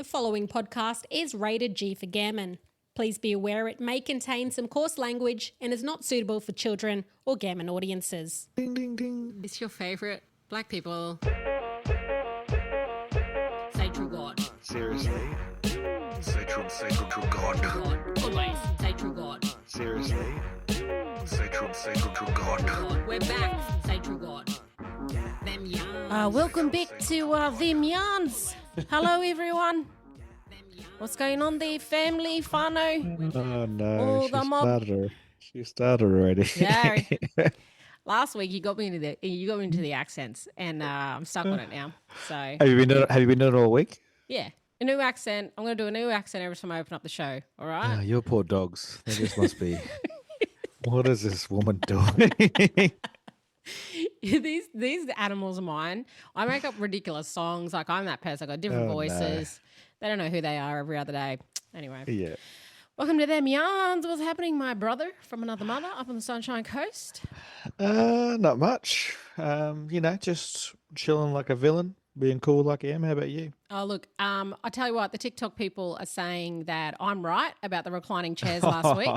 following podcast is rated G for gammon. Please be aware it may contain some coarse language and is not suitable for children or gammon audiences. Ding, ding, ding. It's your favourite black people. Say true God. Seriously? Say true God. God. Always say true God. Seriously? Say true God. We're back. Say true God. Them yarns. Welcome back to Them Yarns. Hello, everyone. What's going on there, family, whānau? Oh no, she started already. Yeah. Last week you got me into the accents, and I'm stuck on it now. So Have you been doing it all week? yeah, a new accent. I'm going to do a new accent every time I open up the show. All right. Oh, your poor dogs. They just must be. What is this woman doing? These animals of mine, I make up ridiculous songs. Like I'm that person. I got different voices. No. They don't know who they are every other day. Anyway. Yeah. Welcome to Them Yarns. What's happening, my brother from another mother up on the Sunshine Coast? Not much. Just chilling like a villain, being cool like I am. How about you? Oh, look, I tell you what, the TikTok people are saying that I'm right about the reclining chairs last week.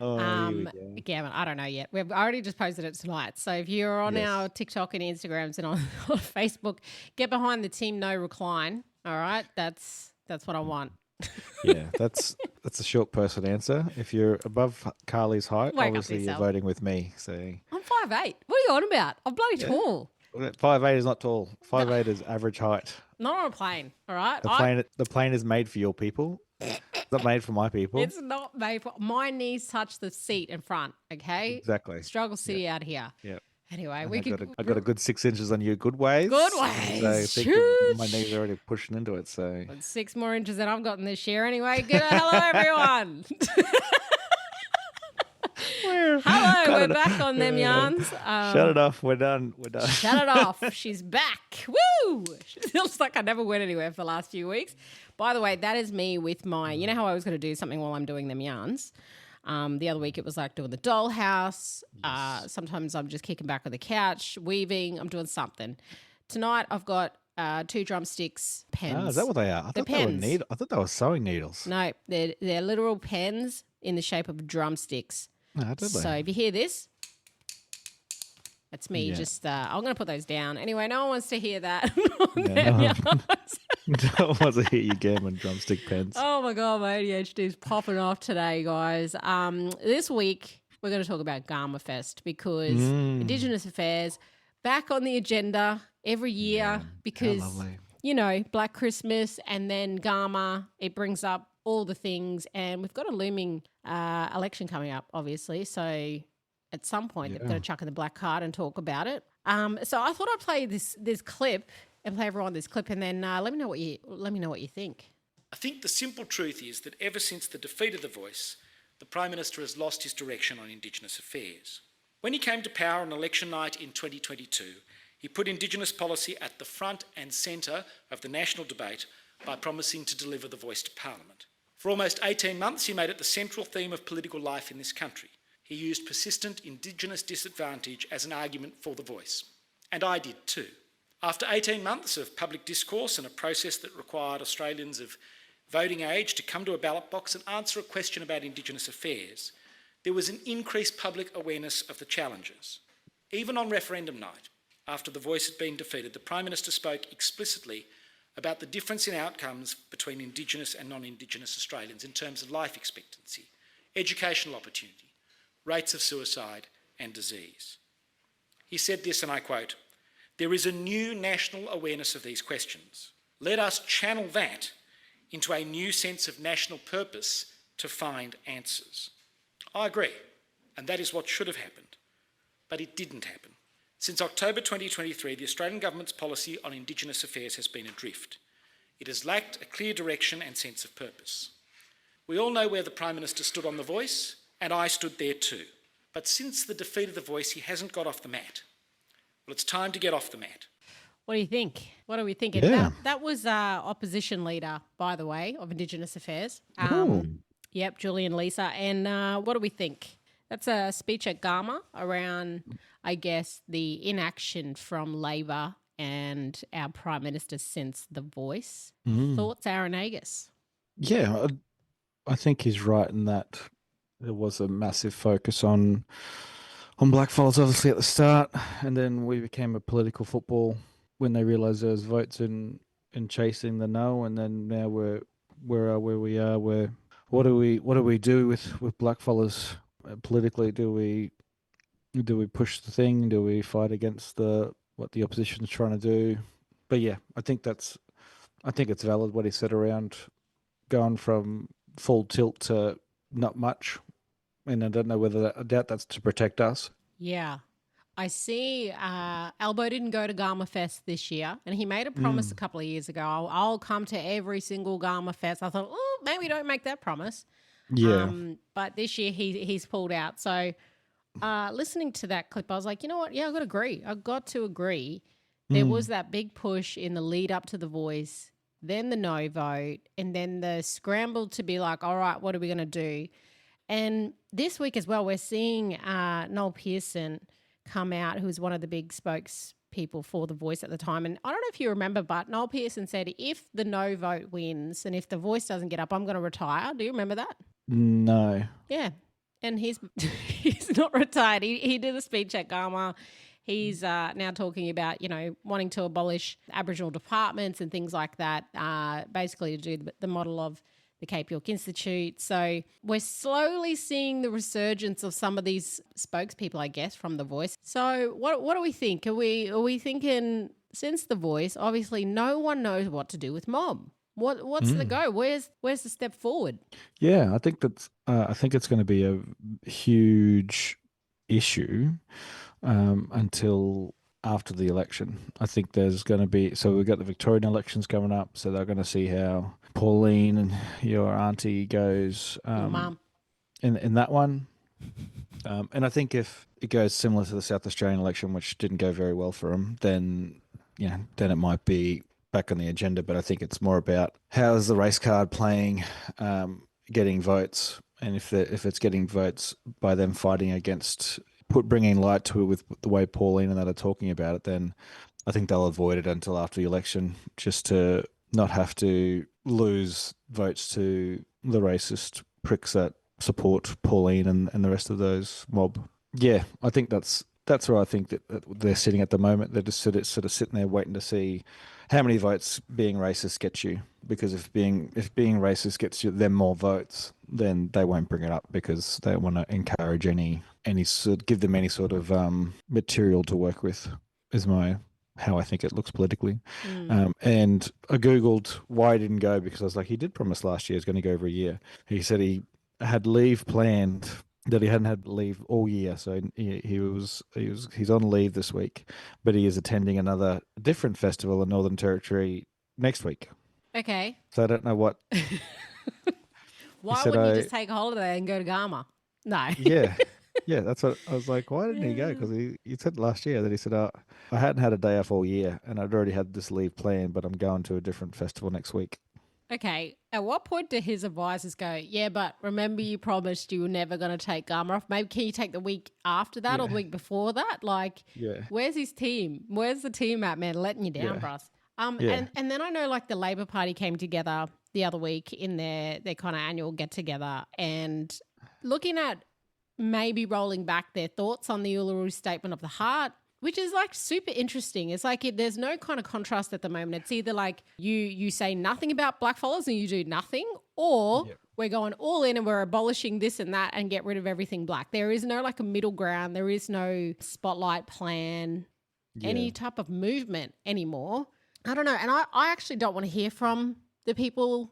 Gammon, I don't know yet. We've already just posted it tonight. So if you're on our TikTok and Instagrams and on Facebook, get behind the Team No Recline. All right, that's what I want. Yeah, that's a short person answer. If you're above Carly's height, obviously you're voting with me. So I'm 5'8". What are you on about? I'm bloody tall. 5'8" is not tall. 5'8" is average height. Not on a plane. All right. The plane is made for your people. It's not made for my people. It's not made for my knees touch the seat in front. Okay. Exactly. Struggle City out here. Yeah. Anyway, I got a good 6 inches on you, good ways. Good ways. So I think my knees are already pushing into it. So 6 more inches than I've gotten this year. Anyway, hello everyone. Hello, we're back on Them Yarns. Shut it off. We're done. Shut it off. She's back. Woo! It feels like I never went anywhere for the last few weeks. By the way, that is me with my. You know how I was going to do something while I'm doing Them Yarns. The other week it was like doing the dollhouse. Yes. Sometimes I'm just kicking back on the couch, weaving. I'm doing something. Tonight I've got 2 drumsticks, pens. Oh, is that what they are? I thought they were sewing needles. No, they're literal pens in the shape of drumsticks. Oh, so if you hear this, that's me. Yeah. Just I'm going to put those down. Anyway, no one wants to hear that. No one wants to hear you gammon drumstick pens. Oh my God, my ADHD is popping off today, guys. This week we're going to talk about Garma Fest because Indigenous affairs back on the agenda every year because, Black Christmas and then Garma, it brings up all the things, and we've got a looming election coming up, obviously. So at some point, they're going to chuck in the black card and talk about it. So I thought I'd play this clip and play everyone this clip, and then let me know what you think. I think the simple truth is that ever since the defeat of the Voice, the Prime Minister has lost his direction on Indigenous affairs. When he came to power on election night in 2022, he put Indigenous policy at the front and centre of the national debate by promising to deliver the Voice to Parliament. For almost 18 months, he made it the central theme of political life in this country. He used persistent Indigenous disadvantage as an argument for the Voice. And I did too. After 18 months of public discourse and a process that required Australians of voting age to come to a ballot box and answer a question about Indigenous affairs, there was an increased public awareness of the challenges. Even on referendum night, after the Voice had been defeated, the Prime Minister spoke explicitly about the difference in outcomes between Indigenous and non-Indigenous Australians in terms of life expectancy, educational opportunity, rates of suicide and disease. He said this, and I quote, "There is a new national awareness of these questions. Let us channel that into a new sense of national purpose to find answers." I agree, and that is what should have happened, but it didn't happen. Since October 2023, the Australian Government's policy on Indigenous affairs has been adrift. It has lacked a clear direction and sense of purpose. We all know where the Prime Minister stood on the Voice, and I stood there too. But since the defeat of the Voice, he hasn't got off the mat. Well, it's time to get off the mat. What do you think? What are we thinking? Yeah. That was opposition leader, by the way, of Indigenous affairs. Yep, Julian Lisa. And what do we think? That's a speech at Garma around, I guess, the inaction from Labor and our Prime Minister since The Voice. Thoughts, Aaron Agus? Yeah, I think he's right in that there was a massive focus on blackfellas obviously at the start, and then we became a political football when they realised there was votes in chasing the no, and then now we're where we are. What do we do with blackfellas politically? Do we push the thing? Do we fight against what the opposition's trying to do? But yeah, I think it's valid what he said around going from full tilt to not much. And I don't know I doubt that's to protect us. Yeah. I see Albo didn't go to Garma Fest this year, and he made a promise a couple of years ago. I'll come to every single Garma Fest. I thought, maybe don't make that promise. Yeah. But this year he's pulled out. So listening to that clip, I was like, you know what? Yeah, I've got to agree. There was that big push in the lead up to The Voice, then the no vote, and then the scramble to be like, all right, what are we going to do? And this week as well, we're seeing Noel Pearson come out, who was one of the big spokespeople for The Voice at the time. And I don't know if you remember, but Noel Pearson said, if the no vote wins and if The Voice doesn't get up, I'm going to retire. Do you remember that? No. Yeah. And he's not retired. He did a speech at Garma. He's now talking about, wanting to abolish Aboriginal departments and things like that, basically to do the model of the Cape York Institute. So we're slowly seeing the resurgence of some of these spokespeople, I guess, from The Voice. So what do we think? Are we thinking, since The Voice, obviously no one knows what to do with mob? What's the go? Where's the step forward? Yeah, I think it's going to be a huge issue until after the election. I think there's going to be, so we've got the Victorian elections coming up, so they're going to see how Pauline and your auntie goes Mum. in that one. And I think if it goes similar to the South Australian election, which didn't go very well for them, then it might be back on the agenda. But I think it's more about how's the race card playing, getting votes, and if it's getting votes by them fighting against bringing light to it with the way Pauline and that are talking about it, then I think they'll avoid it until after the election, just to not have to lose votes to the racist pricks that support Pauline and the rest of those mob. Yeah, I think that's where I think that they're sitting at the moment. They're just sort of sitting there waiting to see how many votes being racist gets you. Because if being racist gets you them more votes, then they won't bring it up because they want to encourage give them any sort of material to work with. Is how I think it looks politically. And I Googled why he didn't go, because I was like, he did promise last year he was going to go every year. He said he had leave planned that he hadn't had leave all year. So he's on leave this week, but he is attending another different festival in Northern Territory next week. Okay. So I don't know what. Why wouldn't you just take a holiday and go to Garma? No. Yeah. Yeah, that's what I was like. Why didn't he go? Because he said last year that he said, I hadn't had a day off all year and I'd already had this leave planned, but I'm going to a different festival next week. Okay. At what point do his advisors go, yeah, but remember you promised you were never going to take Garma off? Maybe can you take the week after that or the week before that? Like, where's his team? Where's the team at, man? Letting you down, Bruss. And then I know like the Labor Party came together the other week in their kind of annual get-together and looking at maybe rolling back their thoughts on the Uluru Statement of the Heart, which is like super interesting. It's like there's no kind of contrast at the moment. It's either like you say nothing about blackfellas and you do nothing, or we're going all in and we're abolishing this and that and get rid of everything black. There is no like a middle ground. There is no spotlight plan, any type of movement anymore. I don't know. And I actually don't want to hear from the people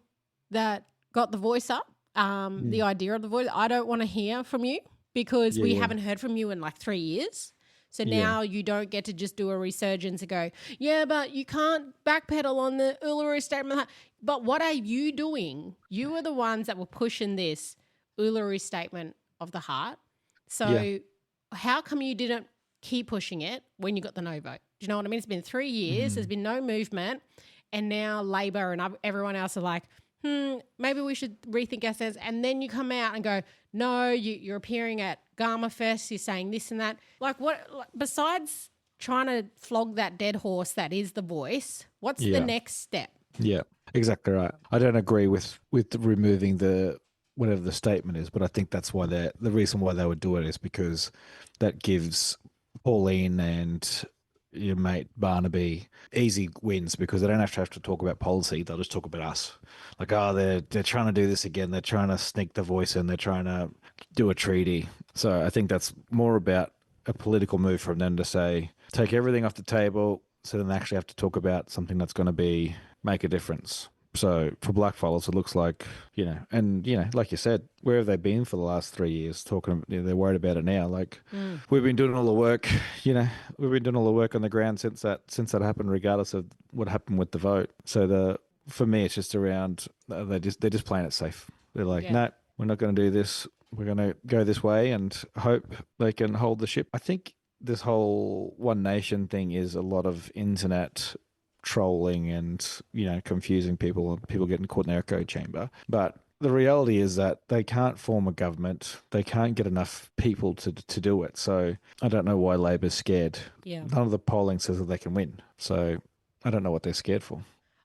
that got the voice up, the idea of the voice. I don't want to hear from you because we haven't heard from you in like 3 years. So now you don't get to just do a resurgence and go, yeah, but you can't backpedal on the Uluru Statement. But what are you doing? You are the ones that were pushing this Uluru Statement of the Heart. So how come you didn't keep pushing it when you got the no vote? Do you know what I mean? It's been 3 years. There's been no movement. And now Labor and everyone else are like, maybe we should rethink ourselves. And then you come out and go, no, you're appearing at Garma Fest, you're saying this and that. Like what, besides trying to flog that dead horse that is the voice. What's the next step? Yeah, exactly right. I don't agree with removing the whatever the statement is, but I think that's why the reason why they would do it is because that gives Pauline and your mate Barnaby easy wins because they don't have to talk about policy. They'll just talk about us. Like, oh, they're trying to do this again. They're trying to sneak the voice in. They're trying to do a treaty. So I think that's more about a political move from them to say, take everything off the table so then they actually have to talk about something that's going to make a difference. So for blackfellas, it looks like, and, like you said, where have they been for the last 3 years talking, they're worried about it now. Like we've been doing all the work, we've been doing all the work on the ground since that happened, regardless of what happened with the vote. So for me, it's just around, they're just playing it safe. They're like, no, we're not going to do this. We're going to go this way and hope they can hold the ship. I think this whole One Nation thing is a lot of internet trolling and, confusing people and people getting caught in their echo chamber. But the reality is that they can't form a government. They can't get enough people to do it. So I don't know why Labor's scared. Yeah. None of the polling says that they can win. So I don't know what they're scared for.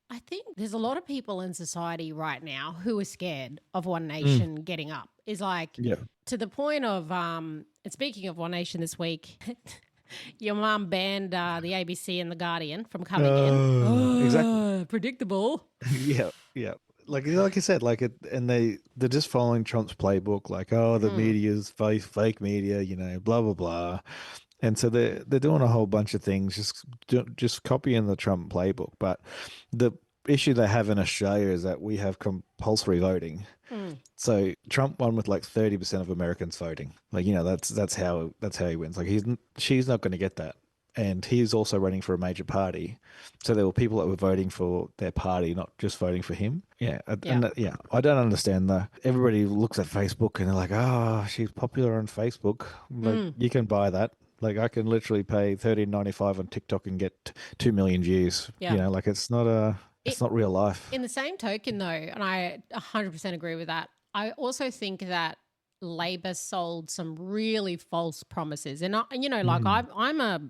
I think there's a lot of people in society right now who are scared of One Nation getting up. Is like to the point of, and speaking of One Nation this week, your mum banned the ABC and the Guardian from coming in. Exactly. Predictable. Yeah. Like I said, and they're just following Trump's playbook. Like, oh, the media's fake media, blah blah blah. And so they're doing a whole bunch of things, just copying the Trump playbook. But the issue they have in Australia is that we have compulsory voting. So Trump won with like 30% of Americans voting. Like, that's how he wins. Like she's not going to get that. And he's also running for a major party. So there were people that were voting for their party, not just voting for him. Yeah. I don't understand that. Everybody looks at Facebook and they're like, oh, she's popular on Facebook. Like you can buy that. Like I can literally pay $13.95 on TikTok and get 2 million views. Yeah. Like it's not real life. In the same token though, and I 100% agree with that, I also think that Labor sold some really false promises. And, I'm a,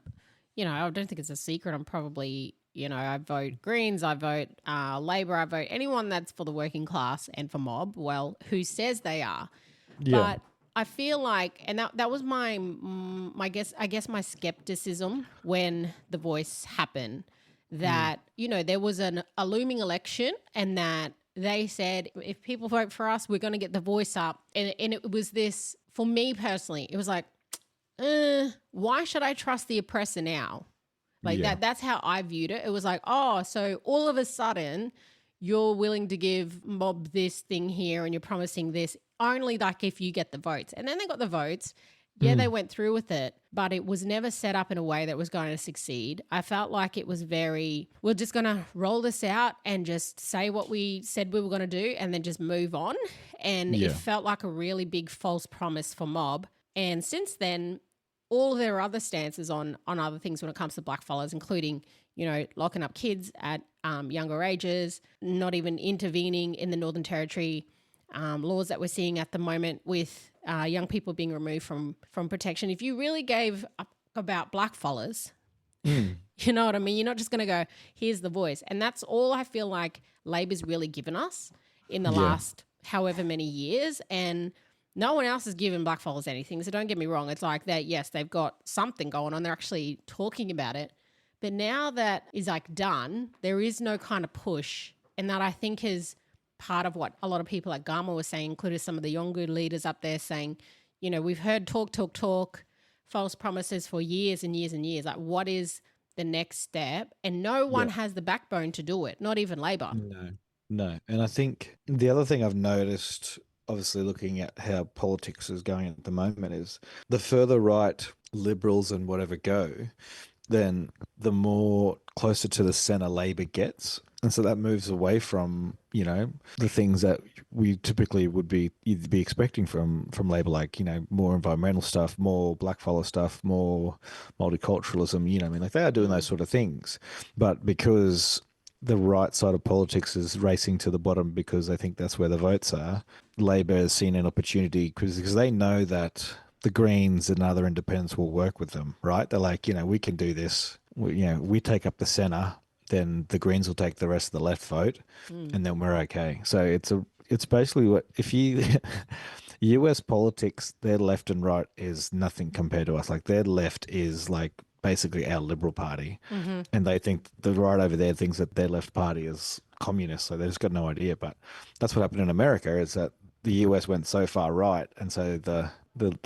I don't think it's a secret. I'm probably, I vote Greens, I vote Labor, I vote anyone that's for the working class and for mob, well, who says they are. Yeah. But I feel like, and that was my my skepticism when The Voice happened, that, there was a looming election and that they said, if people vote for us, we're going to get The Voice up. And it was this, for me personally, it was like, why should I trust the oppressor now? Like that's how I viewed it. It was like, oh, so all of a sudden you're willing to give mob this thing here and you're promising this only like if you get the votes. And then they got the votes. Yeah, they went through with it, but it was never set up in a way that was going to succeed. I felt like it was we're just going to roll this out and just say what we said we were going to do and then just move on. And it felt like a really big false promise for mob. And since then, all of their other stances on other things when it comes to blackfellas, including, locking up kids at younger ages, not even intervening in the Northern Territory laws that we're seeing at the moment with young people being removed from protection. If you really gave up about blackfellas, you know what I mean? You're not just going to go, here's the voice. And that's all I feel like Labor's really given us in the last however many years. And no one else has given blackfellas anything. So don't get me wrong. It's like that, yes, they've got something going on. They're actually talking about it. But now that is like done, there is no kind of push. And that I think is part of what a lot of people at Garma were saying, including some of the Yolngu leaders up there saying, we've heard talk, false promises for years and years and years. Like, what is the next step? And no one has the backbone to do it, not even Labor. No. And I think the other thing I've noticed, obviously looking at how politics is going at the moment, is the further right Liberals and whatever go, then the more closer to the centre Labor gets. And so that moves away from, the things that we typically would be expecting from Labor, like, more environmental stuff, more blackfella stuff, more multiculturalism, like they are doing those sort of things. But because the right side of politics is racing to the bottom because they think that's where the votes are, Labor has seen an opportunity because they know that the Greens and other independents will work with them, right? They're like, we can do this. We take up the center, then the Greens will take the rest of the left vote, and then we're okay. So it's basically what if you US politics, their left and right is nothing compared to us. Like their left is like basically our Liberal Party, and they think the right over there thinks that their left party is communist. So they've just got no idea. But that's what happened in America is that the US went so far right, and so the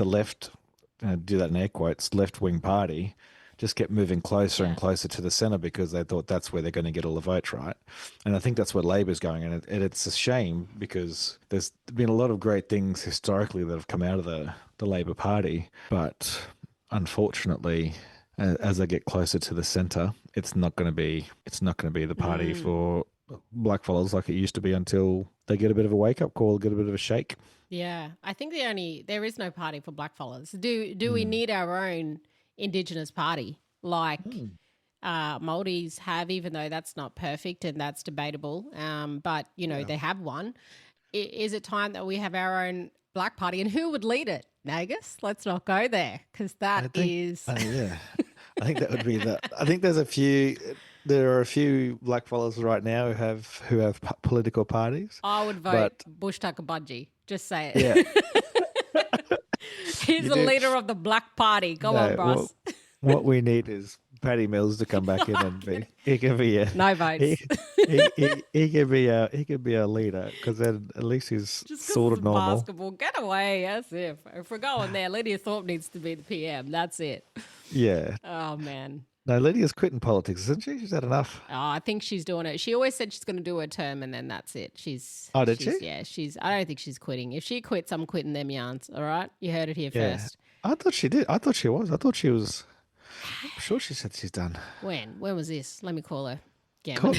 left, do that in air quotes, left wing party just kept moving closer and closer to the centre because they thought that's where they're going to get all the votes, right? And I think that's where Labor's going. And it's a shame because there's been a lot of great things historically that have come out of the Labor Party. But unfortunately, as they get closer to the centre, it's not going to be the party for blackfellas like it used to be until they get a bit of a wake-up call, get a bit of a shake. Yeah. I think there is no party for blackfellas. Do we need our own Indigenous party like Māoris have, even though that's not perfect and that's debatable, but they have one. Is it time that we have our own black party, and who would lead it? Nagus? Let's not go there because I think that would be I think there are a few blackfellas right now who have political parties. I would vote Bush Tucker Budgie. Just say it. Yeah. He's the leader of the Black Party. Go on, Bros. What we need is Paddy Mills to come back in and he can be no votes. He can be a leader because then at least he's just sort of normal. Basketball, get away. That's it. If we're going there, Lydia Thorpe needs to be the PM. That's it. Yeah. Oh man. No, Lydia's quitting politics, isn't she? She's had enough. Oh, I think she's doing it. She always said she's going to do her term and then that's it. Did she? Yeah, I don't think she's quitting. If she quits, I'm quitting them yarns. All right? You heard it here first. I thought she did. I thought she was. I'm sure she said she's done. When was this? Let me call her. Call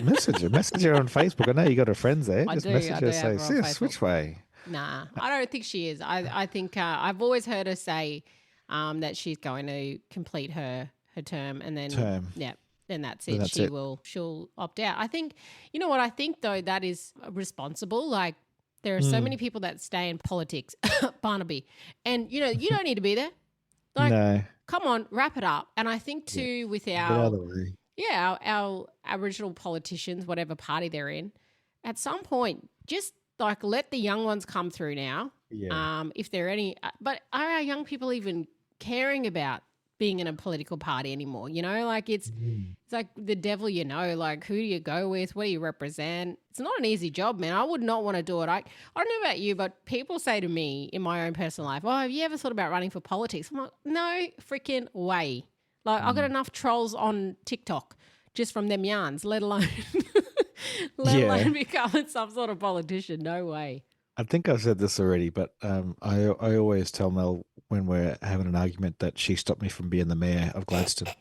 message her on Facebook. I know you got her friends there. I Just do. message her, say, sis, which way? Nah, I don't think she is. I think I've always heard her say that she's going to complete her term and then then that's it. She'll opt out. I think, you know what, I think though that is responsible. Like there are so many people that stay in politics, Barnaby, and you don't need to be there. Like, no. Come on, wrap it up. And I think too with our Aboriginal politicians, whatever party they're in, at some point, just like let the young ones come through now. Yeah. If there are any, but are our young people even caring about being in a political party anymore? Like it's like the devil, like who do you go with? What do you represent? It's not an easy job, man. I would not want to do it. I don't know about you, but people say to me in my own personal life, oh, have you ever thought about running for politics? I'm like, no freaking way. Like I've got enough trolls on TikTok just from them yarns, let alone becoming some sort of politician. No way. I think I've said this already, but I always tell Mel when we're having an argument that she stopped me from being the mayor of Gladstone.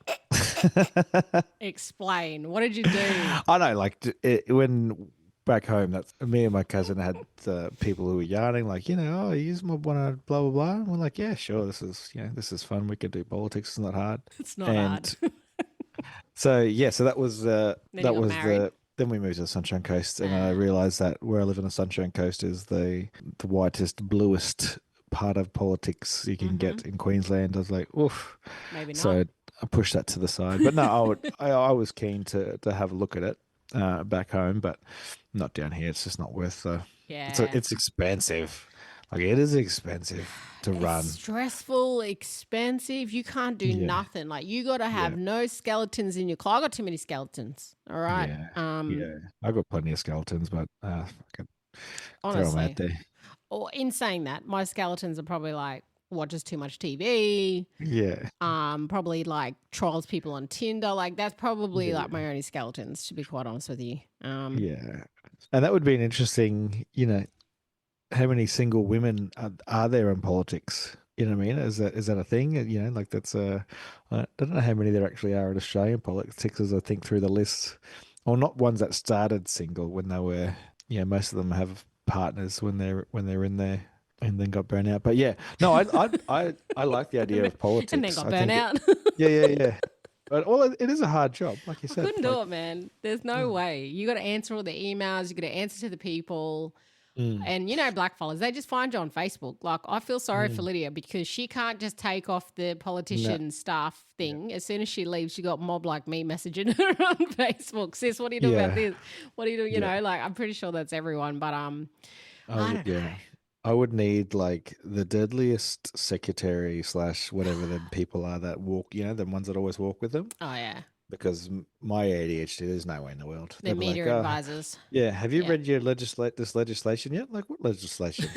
Explain. What did you do? I know, like when back home, that's me and my cousin had people who were yarning, like, you want to blah blah blah. And we're like, yeah, sure, this is fun. We could do politics. It's not hard. It's not hard. So that was Then we moved to the Sunshine Coast, and I realised that where I live on the Sunshine Coast is the whitest, bluest part of politics you can get in Queensland. I was like, oof. Maybe not. So I pushed that to the side. But no, I was keen to have a look at it back home, but not down here. It's just not worth it's expensive. Like it is expensive to run. Stressful, expensive. You can't do nothing. Like you got to have no skeletons in your car. I got too many skeletons. All right. Yeah. I got plenty of skeletons, but I could honestly, throw them out there. Or in saying that, my skeletons are probably like watches too much TV. Yeah. Probably like trolls people on Tinder. Like that's probably like my only skeletons, to be quite honest with you. Yeah. And that would be an interesting, how many single women are there in politics? You know what I mean? Is that a thing? Like that's I don't know how many there actually are in Australian politics as I think through the list. Or not ones that started single when they were, most of them have partners when they're in there and then got burnt out. But yeah, no, I like the idea of politics. And then got burnt out. Yeah. But it is a hard job, like you said. I couldn't do it, man. There's no way. You got to answer all the emails. You got to answer to the people. And blackfellas, they just find you on Facebook. Like, I feel sorry for Lydia because she can't just take off the politician staff thing. As soon as she leaves, she got mob like me messaging her on Facebook. Sis, what are you doing about this? What are you doing? Like, I'm pretty sure that's everyone, but I don't know. I would need like the deadliest secretary / whatever the people are that walk, the ones that always walk with them. Oh, yeah. Because my ADHD, there's no way in the world. The media advisors. Yeah, have you read your this legislation yet? Like, what legislation?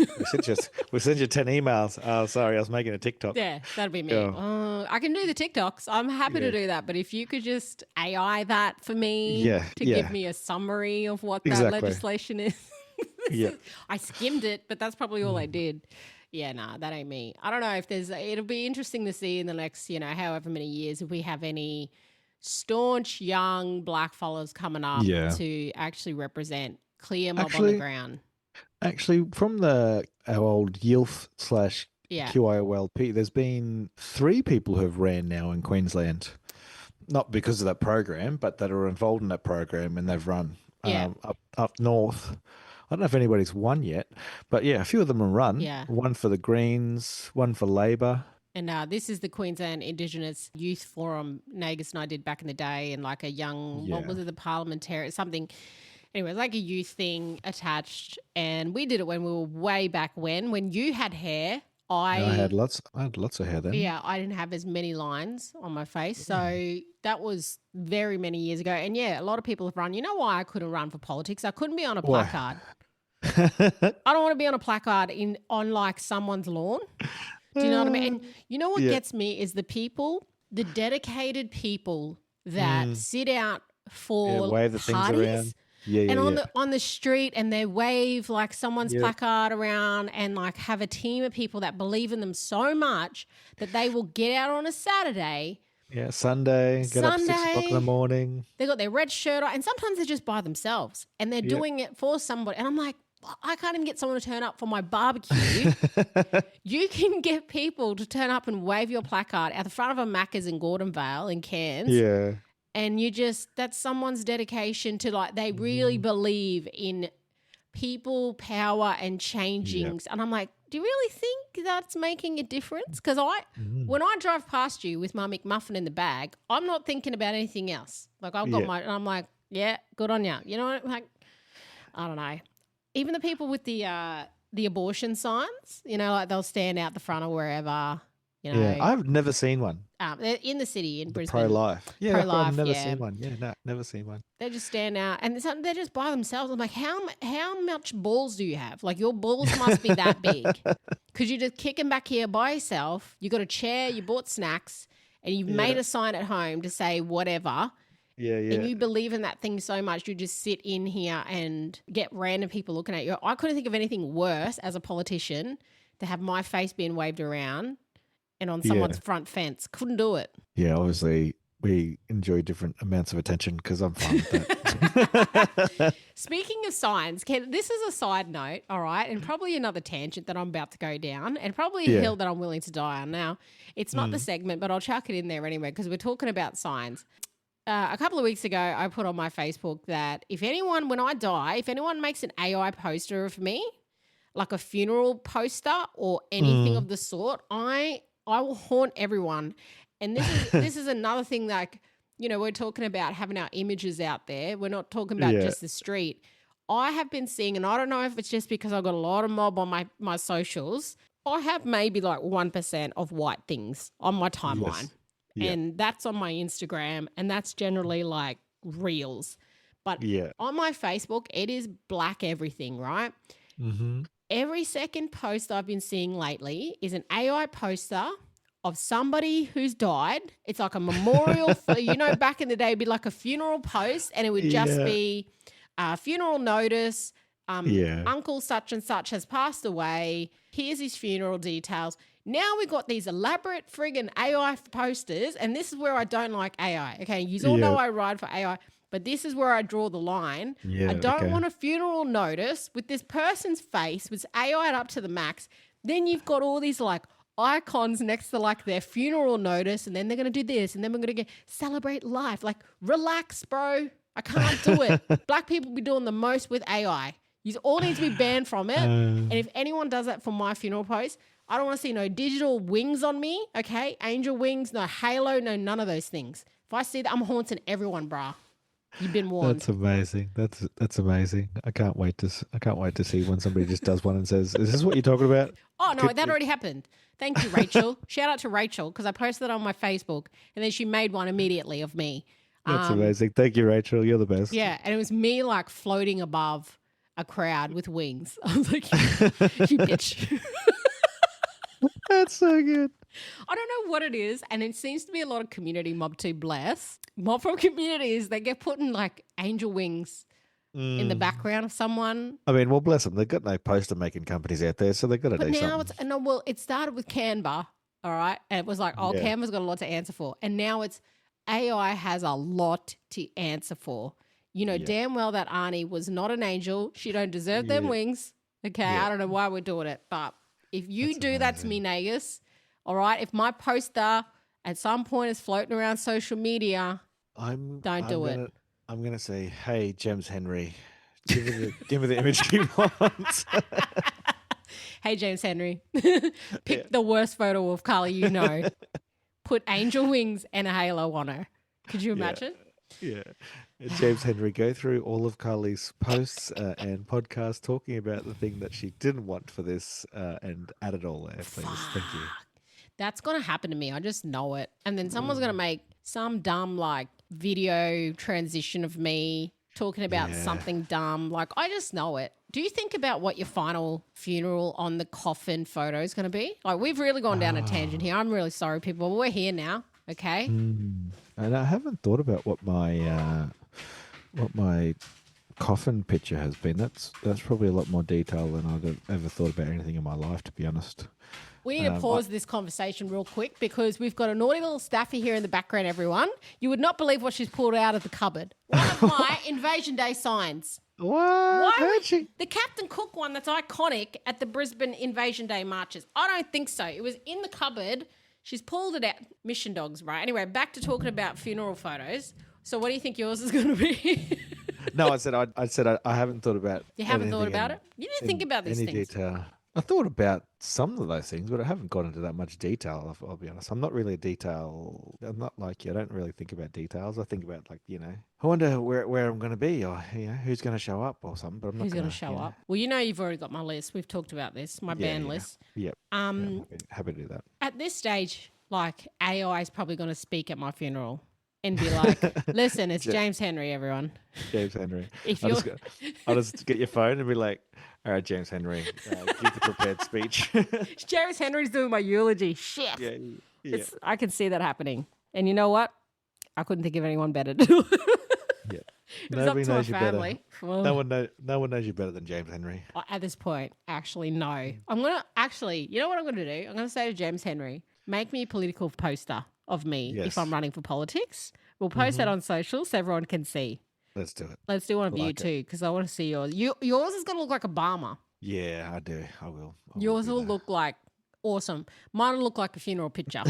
we sent you 10 emails. Oh, sorry, I was making a TikTok. Yeah, that'd be me. I can do the TikToks. I'm happy to do that. But if you could just AI that for me to give me a summary of what that legislation is. I skimmed it, but that's probably all I did. Yeah, nah, that ain't me. I don't know if it'll be interesting to see in the next, however many years, if we have any staunch young blackfellas coming up to actually represent clear mob on the ground. Actually, from our old YILF / QIOLP, there's been 3 people who have ran now in Queensland. Not because of that program, but that are involved in that program and they've run up north. I don't know if anybody's won yet, but a few of them have run. Yeah. One for the Greens, one for Labor. And this is the Queensland Indigenous Youth Forum Nagus and I did back in the day, and like a young, what was it, the parliamentary, something. Anyway, like a youth thing attached. And we did it when we were way back when you had hair. I had lots of hair then. Yeah, I didn't have as many lines on my face. So that was very many years ago. And a lot of people have run. You know why I couldn't run for politics? I couldn't be on a placard. I don't want to be on a placard on like someone's lawn. Do you know what I mean? And you know what gets me is the dedicated people that sit out for wave the parties. Things around. On the street, and they wave like someone's placard around, and like have a team of people that believe in them so much that they will get out on a Saturday. Yeah, Sunday, get up 6 o'clock in the morning. They got their red shirt on, and sometimes they're just by themselves, and they're doing it for somebody. And I'm like, I can't even get someone to turn up for my barbecue. You can get people to turn up and wave your placard at the front of a Macca's in Gordonvale in Cairns. Yeah. And that's someone's dedication to, like, they really believe in people, power, and changing. And I'm like, do you really think that's making a difference? Because when I drive past you with my McMuffin in the bag, I'm not thinking about anything else. Like, I've got and I'm like, yeah, good on you. You know what? Like, I don't know. Even the people with the abortion signs, like they'll stand out the front or wherever, Yeah, I've never seen one. They're in the city in Brisbane. Pro-life. Yeah, Pro-life, I've never seen one. Yeah, no, never seen one. They just stand out, and they're just by themselves. I'm like, how much balls do you have? Like, your balls must be that big. Because you're just kicking back here by yourself. You got a chair, you bought snacks, and you've made a sign at home to say whatever. Yeah. And you believe in that thing so much, you just sit in here and get random people looking at you. I couldn't think of anything worse as a politician to have my face being waved around and on someone's front fence. Couldn't do it. Yeah, obviously we enjoy different amounts of attention because I'm fine with that. Speaking of signs, this is a side note, all right, and probably another tangent that I'm about to go down, and probably a hill that I'm willing to die on. Now, it's not the segment, but I'll chuck it in there anyway because we're talking about signs. A couple of weeks ago, I put on my Facebook that when I die, if anyone makes an AI poster of me, like a funeral poster or anything of the sort, I will haunt everyone. And this is another thing, like, we're talking about having our images out there. We're not talking about just the street. I have been seeing, and I don't know if it's just because I've got a lot of mob on my socials, I have maybe like 1% of white things on my timeline. Yes. Yeah. And that's on my Instagram, and that's generally like reels. But on my Facebook, it is black everything, right? Mm-hmm. Every second post I've been seeing lately is an AI poster of somebody who's died. It's like a memorial for, back in the day, it'd be like a funeral post, and it would just be a funeral notice. Uncle such and such has passed away. Here's his funeral details. Now we got these elaborate friggin' AI posters, and this is where I don't like AI. Okay, you all know I ride for AI, but this is where I draw the line. Yeah, I don't want a funeral notice with this person's face, with AI'd up to the max. Then you've got all these like icons next to like their funeral notice, and then they're going to do this, and then we're going to celebrate life. Like, relax, bro. I can't do it. Black people be doing the most with AI. You all need to be banned from it. And if anyone does that for my funeral post, I don't want to see no digital wings on me, okay? Angel wings, no halo, no none of those things. If I see that, I'm haunting everyone, brah. You've been warned. That's amazing. That's amazing. I can't wait to see when somebody just does one and says, "Is this what you're talking about?" Oh, no, that already happened. Thank you, Rachel. Shout out to Rachel because I posted it on my Facebook and then she made one immediately of me. That's amazing. Thank you, Rachel. You're the best. Yeah, and it was me like floating above a crowd with wings. I was like, you bitch. That's so good. I don't know what it is, and it seems to be a lot of community mob too, bless. Mob from communities, they get put in like angel wings in the background of someone. I mean, well, bless them. They've got no poster making companies out there, so they've got to But do now something. it started with Canva, all right? And it was like, oh, Yeah. Canva's got a lot to answer for. And now it's AI has a lot to answer for. You know damn well that Arnie was not an angel. She don't deserve them wings. Okay, I don't know why we're doing it, but if you do that to me, Nagus, all right, if my poster at some point is floating around social media, don't do it. I'm gonna say, hey, James Henry, give me the image you want. Hey, James Henry, pick the worst photo of Carly you know. Put angel wings and a halo on her. Could you imagine? Yeah. James Henry, go through all of Carly's posts and podcasts talking about the thing that she didn't want for this and add it all there, please. Thank you. That's going to happen to me. I just know it. And then someone's going to make some dumb like video transition of me talking about something dumb. Like, I just know it. Do you think about what your final funeral on the coffin photo is going to be? Like, we've really gone down a tangent here. I'm really sorry, people, but we're here now, okay? And I haven't thought about what my coffin picture has been. That's probably a lot more detail than I've ever thought about anything in my life, to be honest. We need to pause this conversation real quick because we've got a naughty little staffy here in the background, everyone. You would not believe what she's pulled out of the cupboard. One of my Invasion Day signs. What? How'd she? The Captain Cook one that's iconic at the Brisbane Invasion Day marches. I don't think so. It was in the cupboard. She's pulled it out. Mission dogs, right? Anyway, back to talking about funeral photos. So what do you think yours is going to be? No, I said I haven't thought about. You haven't thought about it? You didn't think about these any things. detail. I thought about some of those things, but I haven't gone into that much detail. I'll be honest. I'm not really a detail. I'm not like you. I don't really think about details. I think about I wonder where I'm going to be, or who's going to show up, or something. But I'm not Who's going to show up? Well, you've already got my list. We've talked about this, my band list. Yep. Happy to do that. At this stage, like AI is probably going to speak at my funeral and be like, "Listen, it's James Henry, everyone." James Henry. I'll just get your phone and be like, "All right, James Henry, give the prepared speech." James Henry's doing my eulogy. Shit. Yeah. I can see that happening. And you know what? I couldn't think of anyone better to do it. Yeah. It was up to my family. Well, no one knows you better than James Henry. at this point, actually, no. I'm going to you know what I'm going to do? I'm going to say to James Henry, make me a political poster of me if I'm running for politics. We'll post that on social so everyone can see. Let's do it. Let's do one of you too, because I want to see yours. Yours is going to look like Obama. Yeah, I do. I will. Yours will look like awesome. Mine will look like a funeral picture.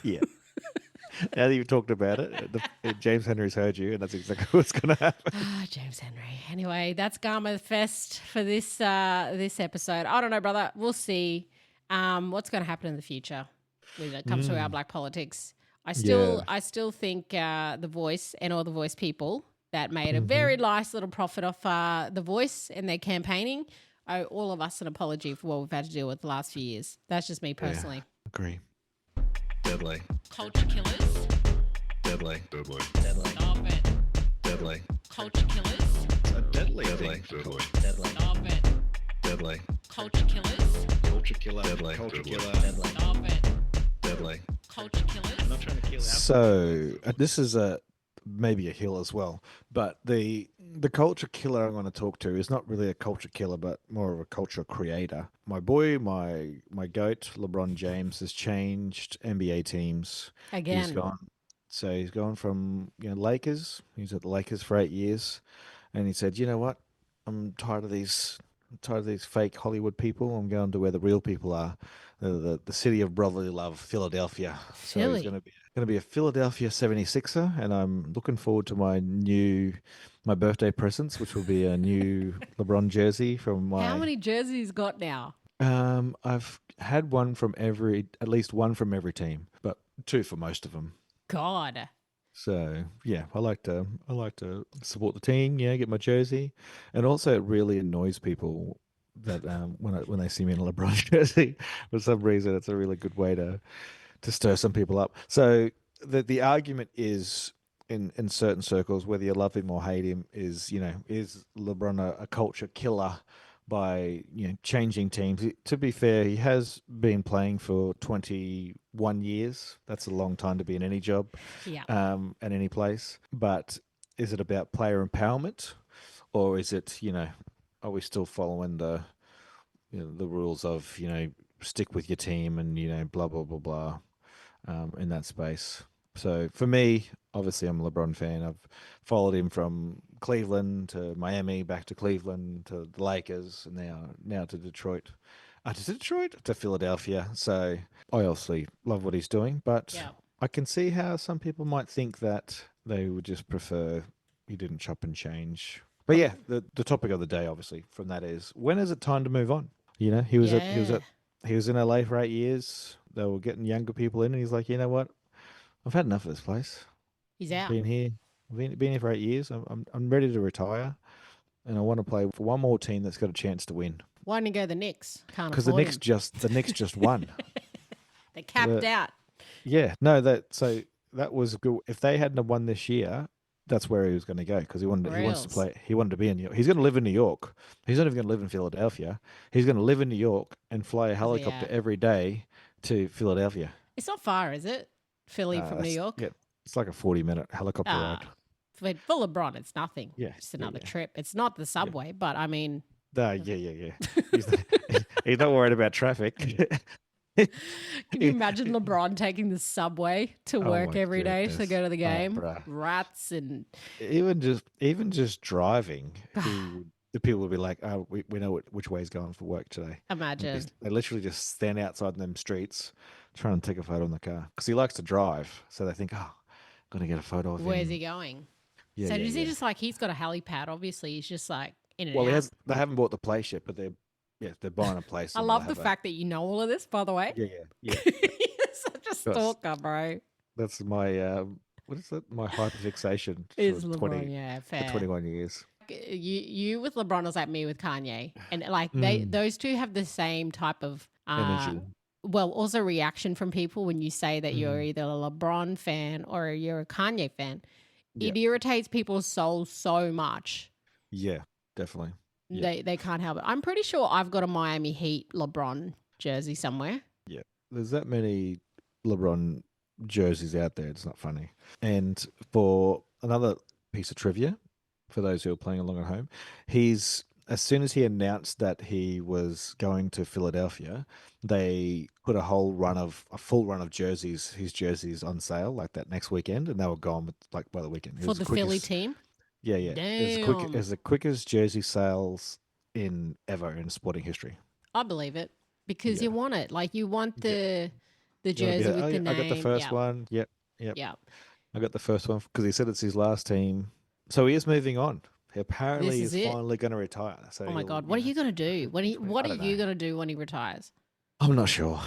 Yeah. Now that you've talked about it, James Henry's heard you, and that's exactly what's going to happen. James Henry. Anyway, that's Garma Fest for this episode. I don't know, brother. We'll see what's going to happen in the future when it comes to our black politics. I still think The Voice and all the Voice people that made a very nice little profit off The Voice and their campaigning owe all of us an apology for what we've had to deal with the last few years. That's just me personally. Yeah, agree. Deadly. Culture killers. Deadly. Stop it. Deadly. Culture killers. It's a deadly. Deadly. Stop it. Deadly. Culture killers. Culture killer. Deadly. Culture killer. Stop it. Deadly. Culture killers. I'm not trying to kill our So this is maybe a hill as well, but the culture killer I'm going to talk to is not really a culture killer, but more of a culture creator. My boy, my goat, LeBron James, has changed NBA teams Again. He's gone from Lakers. He's at the Lakers for 8 years, and he said, "You know what? I'm tired of these fake Hollywood people. I'm going to where the real people are, the city of brotherly love, Philadelphia." So he's going to be a Philadelphia 76er, and I'm looking forward to my new my birthday presents, which will be a new LeBron jersey from my. How many jerseys got now? I've had at least one from every team, but two for most of them. God. So yeah, I like to support the team. Yeah, get my jersey, and also it really annoys people that when they see me in a LeBron jersey for some reason, it's a really good way to stir some people up. So the argument is in certain circles, whether you love him or hate him, is LeBron a culture killer by changing teams? To be fair, he has been playing for 21 years. That's a long time to be in any job, Yeah. at any place. But is it about player empowerment, or is it are we still following the rules of stick with your team and blah blah blah blah in that space? So for me, obviously, I'm a LeBron fan. I've followed him from Cleveland to Miami, back to Cleveland to the Lakers, and now to Detroit. To Philadelphia. So I obviously love what he's doing, but Yeah. I can see how some people might think that they would just prefer he didn't chop and change. But yeah, the topic of the day, obviously, from that is, when is it time to move on? He was Yeah. he was in LA for 8 years. They were getting younger people in, and he's like, you know what? I've had enough of this place. He's out. Been here, been here for 8 years. I'm ready to retire, and I want to play for one more team that's got a chance to win. Why didn't he go the Knicks? Can't Because the afford Knicks him. just won. They capped out. Yeah, no, that was good. If they hadn't have won this year, that's where he was going to go, because he wants to play. He wanted to be in New York. He's going to live in New York. He's not even going to live in Philadelphia. He's going to live in New York and fly a helicopter every day to Philadelphia. It's not far, is it? Philly from New York? Yeah, it's like a 40-minute helicopter ride. But for LeBron, it's nothing. Yeah, Just another trip. It's not the subway, but I mean... Yeah. He's not worried about traffic. Can you imagine LeBron taking the subway to work every day to go to the game? Rats and... Even just driving, the people would be like, oh, we know which way he's going for work today. Imagine. They literally just stand outside in them streets trying to take a photo in the car. Because he likes to drive. So they think, oh, I'm going to get a photo of him. Where's he going? Yeah, so does he just he's got a helipad, obviously. He's just like in and out. Well, they haven't bought the place yet, but they're buying a place. I love the fact that you know all of this, by the way. Yeah. You're such a stalker, bro. That's my, what is it? My hyperfixation Is LeBron, fair. For 21 years. You with LeBron is like me with Kanye. And like those two have the same type of energy. Well, also reaction from people when you say that you're either a LeBron fan or you're a Kanye fan. It irritates people's souls so much. Yeah, definitely. They can't help it. I'm pretty sure I've got a Miami Heat LeBron jersey somewhere. Yeah, there's that many LeBron jerseys out there. It's not funny. And for another piece of trivia, for those who are playing along at home, as soon as he announced that he was going to Philadelphia, they put a full run of jerseys, his jerseys, on sale like that next weekend, and they were gone by the weekend. For the Philly team? Yeah. Damn. It was the quickest jersey sales ever in sporting history. I believe it, because you want it. Like, you want the jersey with the name. I got the first one. Yep. I got the first one because he said it's his last team. So he is moving on. Apparently, he's finally going to retire. So oh my God, what are you going to do? What are you going to do when he retires? I'm not sure.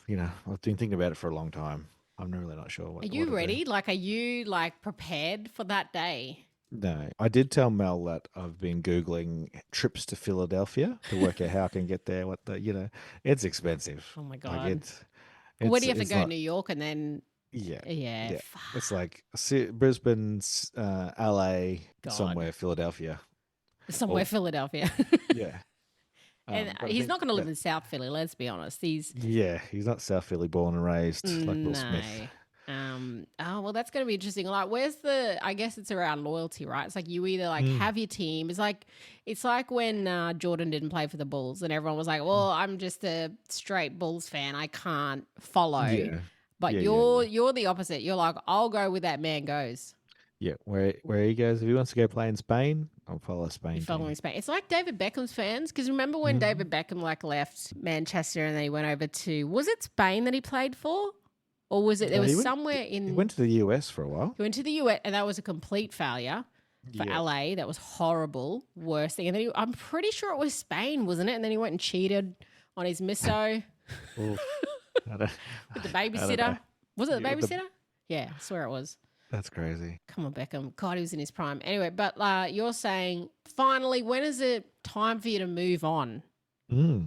I've been thinking about it for a long time. I'm really not sure. Are you ready? Like, are you prepared for that day? No, I did tell Mel that I've been Googling trips to Philadelphia to work out how I can get there. It's expensive. Oh my God. Where do you have to go? New York and then... Yeah. It's like Brisbane, LA, somewhere Philadelphia. Philadelphia. Yeah. And he's not going to live in South Philly, let's be honest. He's not South Philly born and raised like Will Smith. Well, that's going to be interesting. Like, I guess it's around loyalty, right? It's like you either have your team. It's like when Jordan didn't play for the Bulls and everyone was like, well, I'm just a straight Bulls fan. I can't follow. Yeah. But you're the opposite. You're like, I'll go where that man goes. Yeah, where he goes. If he wants to go play in Spain, I'll follow Spain. You're following Spain. It's like David Beckham's fans. Because remember when David Beckham left Manchester and then he went over to, was it Spain that he played for? Or was it, he went to the US for a while. He went to the US and that was a complete failure. for Yeah. LA. That was horrible. Worst thing. And then I'm pretty sure it was Spain, wasn't it? And then he went and cheated on his misso Oof. I don't, with the I don't know. babysitter. Was it the Yeah, babysitter? Yeah, I swear it was. That's crazy. Come on, Beckham. God, he was in his prime. Anyway, but you're saying, finally, when is it time for you to move on?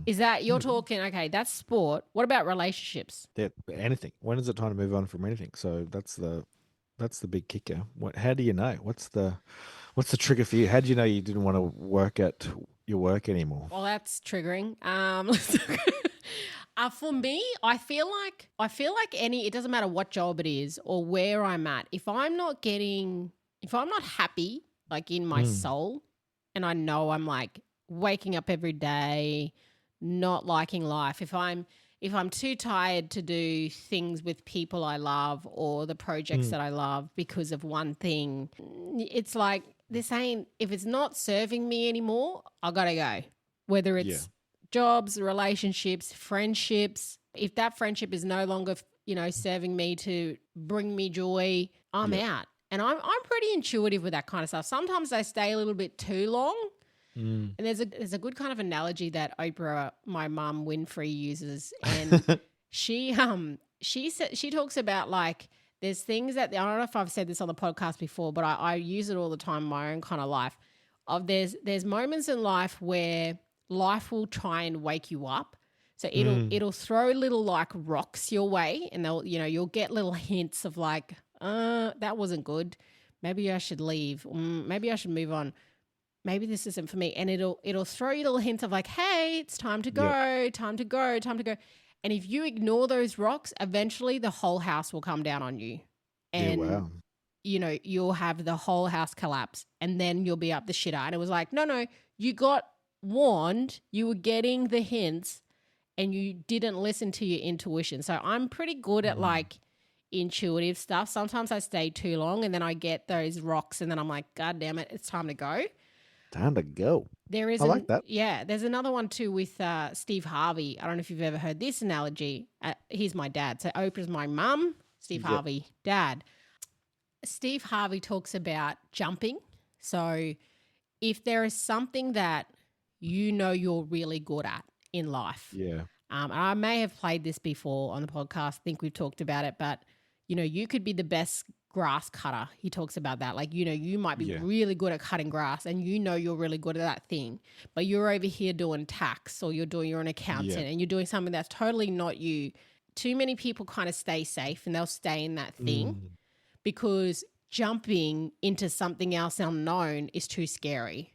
Is that you're talking, okay, that's sport. What about relationships? Yeah, anything. When is it time to move on from anything? So that's the big kicker. How do you know? What's the trigger for you? How do you know you didn't want to work at your work anymore? Well, that's triggering. For me, I feel like it doesn't matter what job it is or where I'm at. If I'm not happy, like in my soul, and I know I'm like waking up every day, not liking life. If I'm too tired to do things with people I love or the projects that I love because of one thing, it's like if it's not serving me anymore, I gotta go. Whether it's jobs, relationships, friendships. If that friendship is no longer, serving me to bring me joy, I'm out. And I'm pretty intuitive with that kind of stuff. Sometimes I stay a little bit too long. And there's a good kind of analogy that Oprah, my mum Winfrey, uses, and she talks about like there's things that I don't know if I've said this on the podcast before, but I use it all the time in my own kind of life. There's moments in life where life will try and wake you up. So it'll throw little like rocks your way, and you'll get little hints of like, that wasn't good. Maybe I should leave. Maybe I should move on. Maybe this isn't for me. And it'll throw you little hints of like, hey, it's time to go, time to go, time to go. And if you ignore those rocks, eventually the whole house will come down on you. And, you'll have the whole house collapse, and then you'll be up the shitter. And it was like, no, you got warned, you were getting the hints, and you didn't listen to your intuition. So I'm pretty good at like intuitive stuff. Sometimes I stay too long, and then I get those rocks, and then I'm like, God damn it, it's time to go. Time to go. There is I like that. Yeah, there's another one too with Steve Harvey. I don't know if you've ever heard this analogy. He's my dad. So Oprah's my mum, Steve Harvey, dad. Steve Harvey talks about jumping. So if there is something that you're really good at in life. Yeah. And I may have played this before on the podcast. I think we've talked about it, but you could be the best grass cutter. He talks about that. Like, you might be really good at cutting grass, and you're really good at that thing, but you're over here doing tax, or you're an accountant and you're doing something that's totally not you. Too many people kind of stay safe, and they'll stay in that thing because jumping into something else unknown is too scary.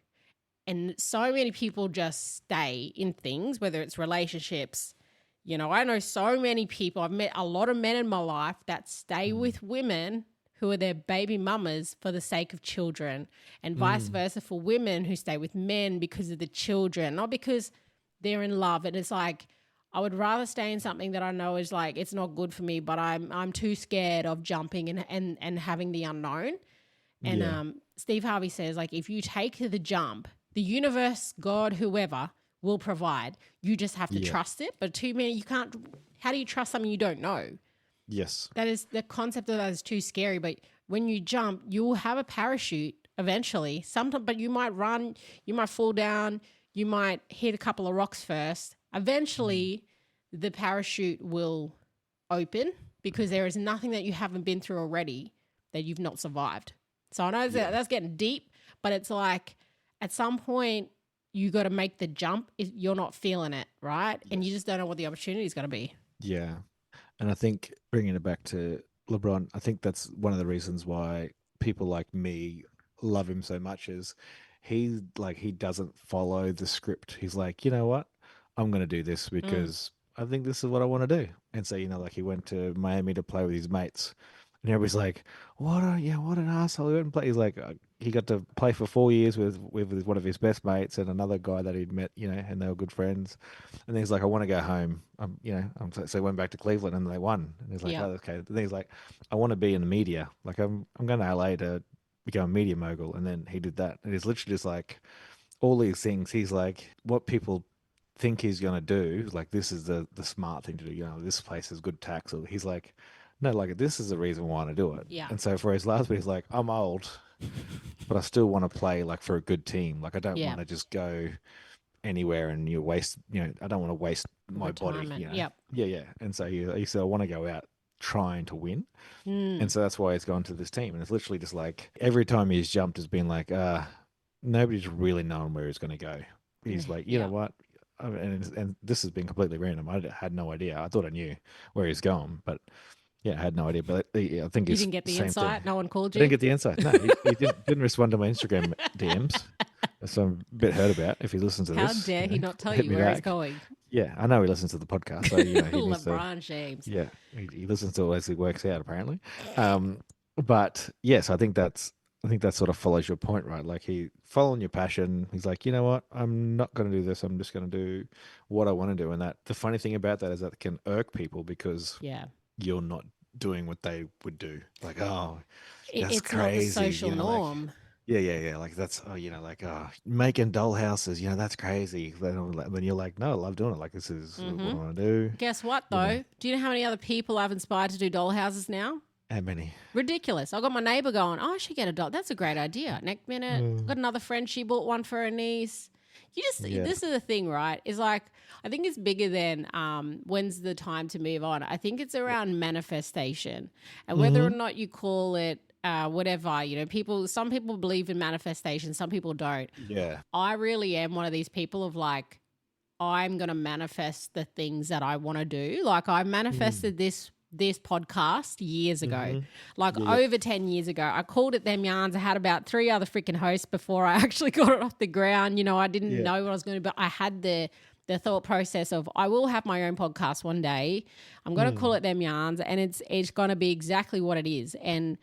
And so many people just stay in things, whether it's relationships. I know so many people, I've met a lot of men in my life that stay with women who are their baby mamas for the sake of children, and vice versa for women who stay with men because of the children, not because they're in love. And it's like, I would rather stay in something that I know is like, it's not good for me, but I'm too scared of jumping and having the unknown. And Steve Harvey says, like, if you take the jump, the universe, God, whoever will provide. You just have to trust it. But too many, you can't. How do you trust something you don't know? Yes. That is, the concept of that is too scary. But when you jump, you will have a parachute eventually. Sometimes, but you might run, you might fall down, you might hit a couple of rocks first. Eventually, the parachute will open because there is nothing that you haven't been through already that you've not survived. So I know that's getting deep, but it's like at some point you got to make the jump if you're not feeling it, right? Yes. And you just don't know what the opportunity is going to be. Yeah. And I think bringing it back to LeBron, I think that's one of the reasons why people like me love him so much is he doesn't follow the script. He's like, you know what? I'm going to do this because I think this is what I want to do. And so, like he went to Miami to play with his mates. And everybody's like, what an asshole. He went and play. He's like, he got to play for 4 years with one of his best mates and another guy that he'd met, and they were good friends. And then he's like, I want to go home. So he went back to Cleveland and they won. And he's like, oh, okay. And then he's like, I want to be in the media. Like, I'm going to LA to become a media mogul. And then he did that. And he's literally just like, all these things. He's like, what people think he's going to do, like, this is the smart thing to do. This place has good tax. Or he's like, no, like, this is the reason why I want to do it. Yeah. And so for his last bit, he's like, I'm old. but I still want to play like for a good team. Like I don't Yeah. want to just go anywhere and you waste, I don't want to waste my body, Retirement. Yep. Yeah. And so he said, I want to go out trying to win. Mm. And so that's why he's gone to this team. And it's literally just like every time he's jumped has been like, nobody's really known where he's going to go. He's like, you know what? And this has been completely random. I had no idea. I thought I knew where he's going, but I had no idea. But I think you didn't get the insight. No one called you. I didn't get the insight. No, he didn't respond to my Instagram DMs. So I'm a bit hurt about if he listens to this. How dare he not tell you where he's going? Yeah, I know he listens to the podcast. So, he needs LeBron James. Yeah, he listens to it as he works out, apparently. But yes, I think that sort of follows your point, right? Like following your passion. He's like, you know what? I'm not going to do this. I'm just going to do what I want to do. And the funny thing about that is that it can irk people because you're not doing what they would do. Like, oh, that's it's crazy. Not the social norm. Like, yeah. Like that's, making dollhouses, that's crazy. Then you're like, no, I love doing it. Like this is what I want to do. Guess what though? Do you know how many other people I've inspired to do dollhouses now? How many? Ridiculous. I got my neighbour going, I should get a doll. That's a great idea. Next minute, got another friend. She bought one for her niece. This is the thing, right? Is like, I think it's bigger than when's the time to move on. I think it's around manifestation and whether or not you call it whatever, some people believe in manifestation, some people don't. Yeah. I really am one of these people of like, I'm going to manifest the things that I want to do. Like I manifested this podcast years ago, over 10 years ago. I called it Them Yarns. I had about 3 other freaking hosts before I actually got it off the ground. I didn't know what I was going to do, but I had the thought process of I will have my own podcast one day. I'm going to call it Them Yarns, and it's going to be exactly what it is. And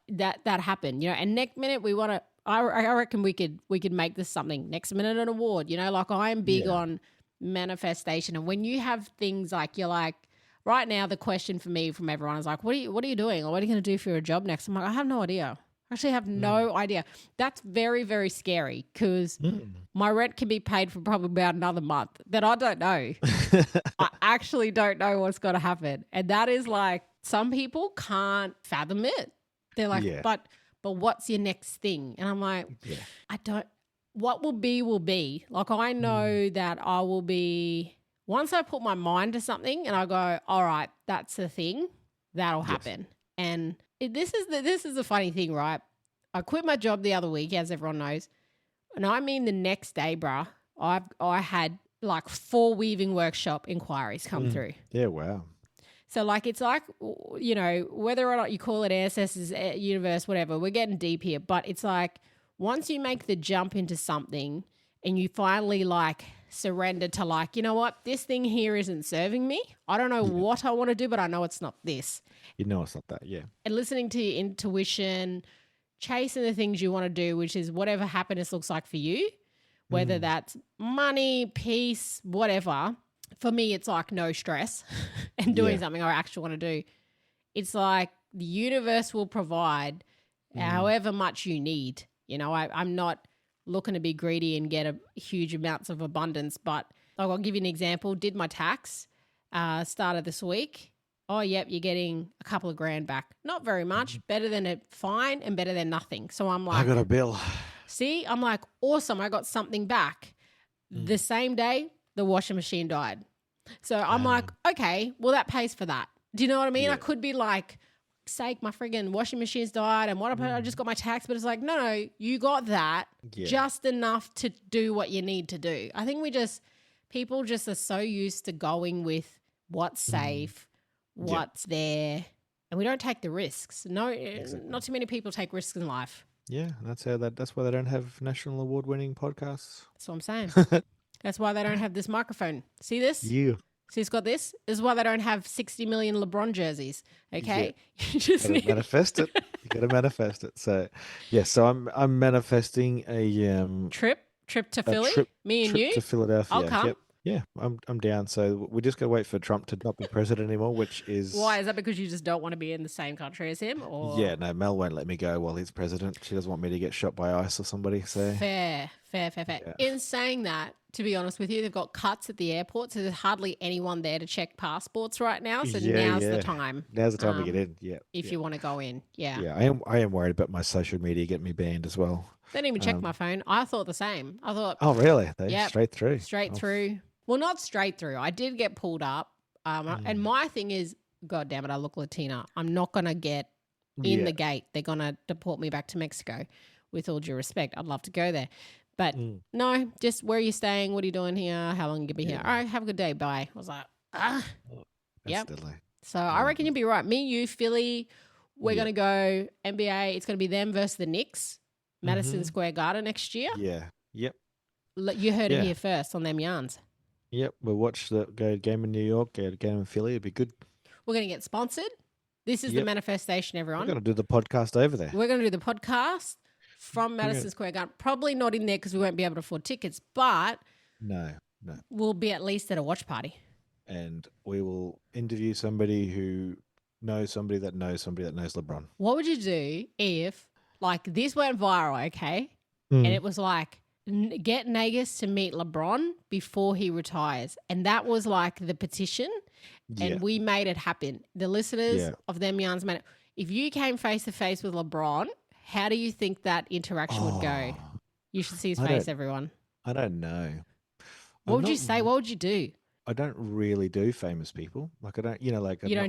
that happened, and next minute we want to, I reckon we could make this something. Next minute an award, like I'm big on manifestation. And when you have things like, you're like, right now, the question for me from everyone is like, what are you doing? Or what are you going to do for your job next? I'm like, I have no idea. I actually have no idea. That's very, very scary because my rent can be paid for probably about another month that I don't know. I actually don't know what's going to happen. And that is like, some people can't fathom it. They're like, but what's your next thing? And I'm like, what will be will be. Like I know that I will be. Once I put my mind to something and I go, all right, that's the thing, that'll happen. And this is the funny thing, right? I quit my job the other week, as everyone knows. And I mean the next day, bruh, I had like 4 weaving workshop inquiries come through. Yeah, wow. So like it's like, whether or not you call it ancestors, universe, whatever, we're getting deep here. But it's like once you make the jump into something and you finally like surrender to like, you know what, this thing here isn't serving me. I don't know what I want to do, but I know it's not this. It's not that, And listening to your intuition, chasing the things you want to do, which is whatever happiness looks like for you, whether that's money, peace, whatever. For me, it's like no stress and doing something I actually want to do. It's like the universe will provide however much you need. I'm not looking to be greedy and get a huge amounts of abundance, but I'll give you an example. Did my tax, started this week. Oh, yep, you're getting a couple of grand back. Not very much, better than a fine and better than nothing. So I'm like, I got a bill. See, I'm like, awesome, I got something back. The same day, the washing machine died. So I'm like, okay, well, that pays for that. Do you know what I mean? Yeah. I could be like, sake, my friggin' washing machine's died and what I just got my tax, but it's like, no, you got that just enough to do what you need to do. I think people just are so used to going with what's safe, what's there, and we don't take the risks. No, not too many people take risks in life. Yeah, that's why they don't have national award-winning podcasts. That's what I'm saying. That's why they don't have this microphone. See this? Yeah. See, it's got this. This is why they don't have 60 million LeBron jerseys. Okay, you just Gotta need manifest it. You got to manifest it. So, so I'm manifesting a trip to Philly. Me and trip you to Philadelphia. I'll come. Yep. Yeah, I'm down. So we just got to wait for Trump to not be president anymore, which is Why is that? Because you just don't want to be in the same country as him, or Yeah, no, Mel won't let me go while he's president. She doesn't want me to get shot by ICE or somebody. So fair. Fair. Yeah. In saying that, to be honest with you, they've got cuts at the airport, so there's hardly anyone there to check passports right now. So now's the time. Now's the time to get in. Yeah. If you want to go in. Yeah. Yeah, I am worried about my social media getting me banned as well. They didn't even check my phone. I thought the same. I thought, Oh, really? They yep, straight through. Straight through. Well, not straight through. I did get pulled up. And my thing is, God damn it, I look Latina. I'm not going to get in the gate. They're going to deport me back to Mexico. With all due respect, I'd love to go there. But no, just where are you staying? What are you doing here? How long are you going to be here? All right, have a good day. Bye. I was like, yep. Deadly. So I reckon you'd be right. Me, you, Philly, we're going to go NBA. It's going to be them versus the Knicks, Madison Square Garden next year. Yeah. Yep. You heard it here first on them yarns. Yep. We'll watch the game in New York, go to game in Philly. It'd be good. We're going to get sponsored. This is the manifestation, everyone. We're going to do the podcast over there. We're going to do the podcast from Madison Square Garden. Probably not in there because we won't be able to afford tickets, but No. we'll be at least at a watch party. And we will interview somebody who knows somebody that knows somebody that knows LeBron. What would you do if, like, this went viral, okay? And it was like, get Nagus to meet LeBron before he retires. And that was like the petition. And we made it happen. The listeners of them yarns made it. If you came face to face with LeBron, how do you think that interaction would go? You should see his face, everyone. I don't know. What would you say? What would you do? I don't really do famous people. Like I don't, you don't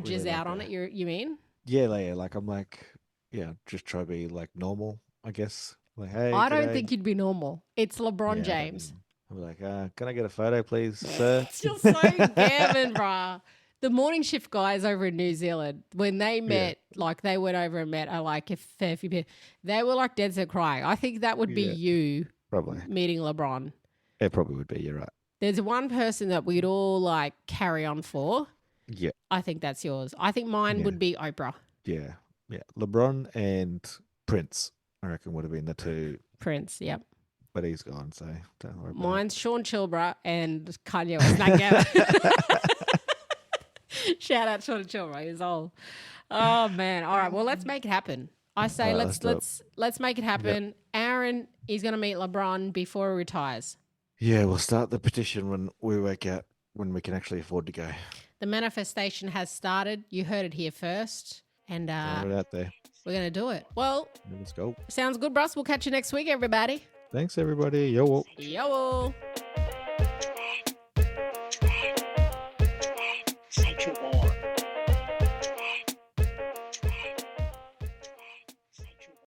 jizz really out on it. You mean? Yeah, like I'm like, just try to be like normal, I guess. Like, hey, I don't g'day. think you'd be normal. It's LeBron James. I'm like, can I get a photo, please, sir? It's just so Gavin, bruh. The morning shift guys over in New Zealand, when they met, like they went over and met like a fair few people, they were like dead set crying. I think that would be you Probably. meeting LeBron. It probably would be. You're right. There's one person that we'd all like carry on for. Yeah. I think that's yours. I think mine would be Oprah. Yeah. LeBron and Prince, I reckon, would have been the two. Prince, yep. But he's gone, so don't worry about Mine's Sean Chilbra and Kanye West. Not Gavin. Shout out Sean Chilbra. He's old. Oh man. All right. Well, let's make it happen. I say let's make it happen. Yep. Aaron is going to meet LeBron before he retires. Yeah, we'll start the petition when we work out when we can actually afford to go. The manifestation has started. You heard it here first. And Put it out there. We're going to do it. Well, let's go. Sounds good, Bruss. We'll catch you next week, everybody. Thanks, everybody. Yo. Yo. Say true.